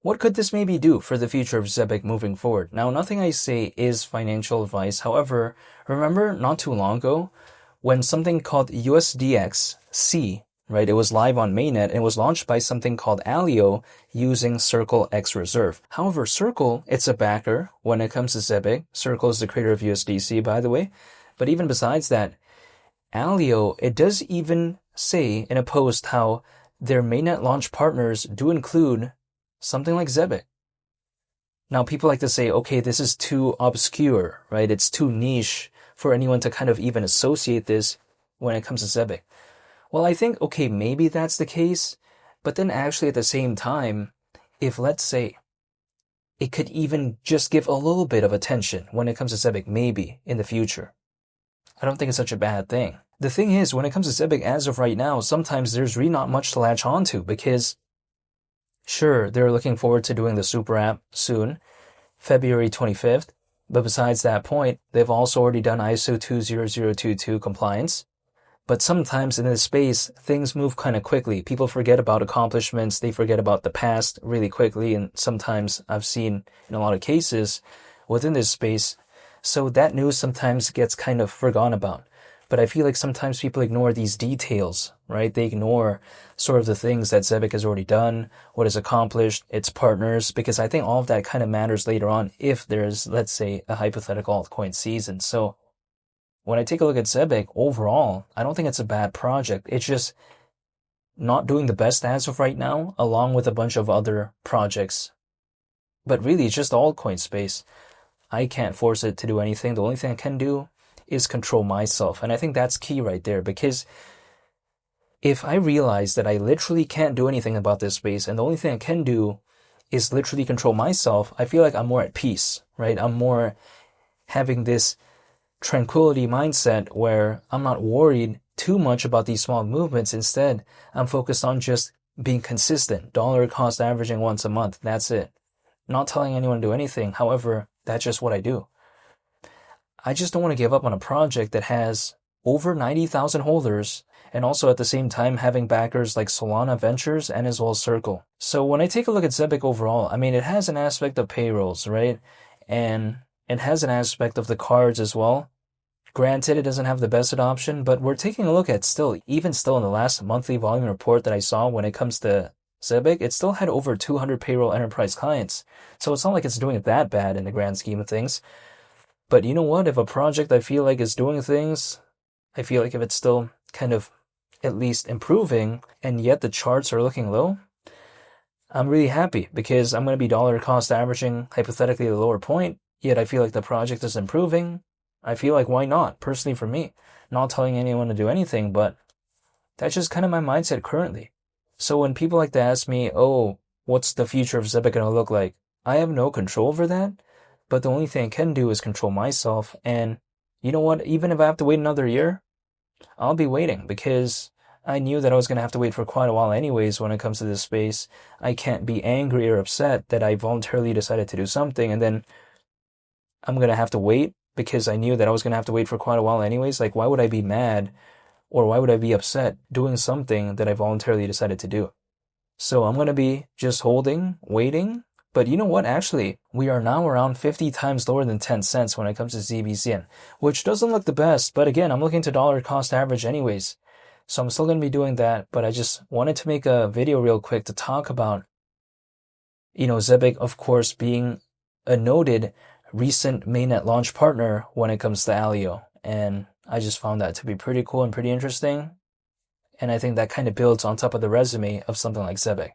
What could this maybe do for the future of Zebec moving forward? Now, nothing I say is financial advice. However, remember not too long ago when something called USDX-C, right? It was live on mainnet and it was launched by something called Alio using Circle X Reserve. However, Circle, it's a backer when it comes to Zebec. Circle is the creator of USDC, by the way. But even besides that, Alio, it does even say in a post how their mainnet launch partners do include something like Zebec. Now, people like to say, okay, this is too obscure, right? It's too niche for anyone to kind of even associate this when it comes to Zebec. Well, I think, okay, maybe that's the case, but then actually at the same time, if let's say it could even just give a little bit of attention when it comes to Zebec, maybe in the future, I don't think it's such a bad thing. The thing is, when it comes to Zebec as of right now, sometimes there's really not much to latch onto because sure, they're looking forward to doing the super app soon, February 25th, but besides that point, they've also already done ISO 20022 compliance. But sometimes in this space, things move kind of quickly. People forget about accomplishments, they forget about the past really quickly, and sometimes I've seen in a lot of cases within this space, so that news sometimes gets kind of forgotten about. But I feel like sometimes people ignore these details, right? They ignore sort of the things that Zebec has already done, what is accomplished, its partners, because I think all of that kind of matters later on if there's, let's say, a hypothetical altcoin season. So when I take a look at Zebec, overall, I don't think it's a bad project. It's just not doing the best as of right now, along with a bunch of other projects. But really, it's just the altcoin space. I can't force it to do anything. The only thing I can do is control myself. And I think that's key right there, because if I realize that I literally can't do anything about this space and the only thing I can do is literally control myself, I feel like I'm more at peace, right? I'm more having this tranquility mindset where I'm not worried too much about these small movements. Instead, I'm focused on just being consistent, dollar cost averaging once a month. That's it. Not telling anyone to do anything. However, that's just what I do. I just don't want to give up on a project that has over 90,000 holders and also at the same time having backers like Solana Ventures and as well as Circle. So when I take a look at Zebec overall, I mean, it has an aspect of payrolls, right? And it has an aspect of the cards as well. Granted, it doesn't have the best adoption, but we're taking a look at even still in the last monthly volume report that I saw when it comes to Zebec, it still had over 200 payroll enterprise clients. So it's not like it's doing it that bad in the grand scheme of things. But you know what? If a project I feel like is doing things, I feel like if it's still kind of at least improving and yet the charts are looking low, I'm really happy because I'm going to be dollar cost averaging hypothetically the lower point, yet I feel like the project is improving. I feel like why not? Personally for me, not telling anyone to do anything, but that's just kind of my mindset currently. So when people like to ask me, oh, what's the future of Zebec going to look like? I have no control over that. But the only thing I can do is control myself. And you know what? Even if I have to wait another year, I'll be waiting because I knew that I was going to have to wait for quite a while anyways when it comes to this space. I can't be angry or upset that I voluntarily decided to do something and then I'm going to have to wait because I knew that I was going to have to wait for quite a while anyways. Like, why would I be mad or why would I be upset doing something that I voluntarily decided to do? So I'm going to be just holding, waiting. But you know what? Actually, we are now around 50 times lower than 10 cents when it comes to ZBCN, which doesn't look the best. But again, I'm looking to dollar cost average anyways. So I'm still going to be doing that. But I just wanted to make a video real quick to talk about, Zebec, of course, being a noted recent mainnet launch partner when it comes to Alio. And I just found that to be pretty cool and pretty interesting. And I think that kind of builds on top of the resume of something like Zebec.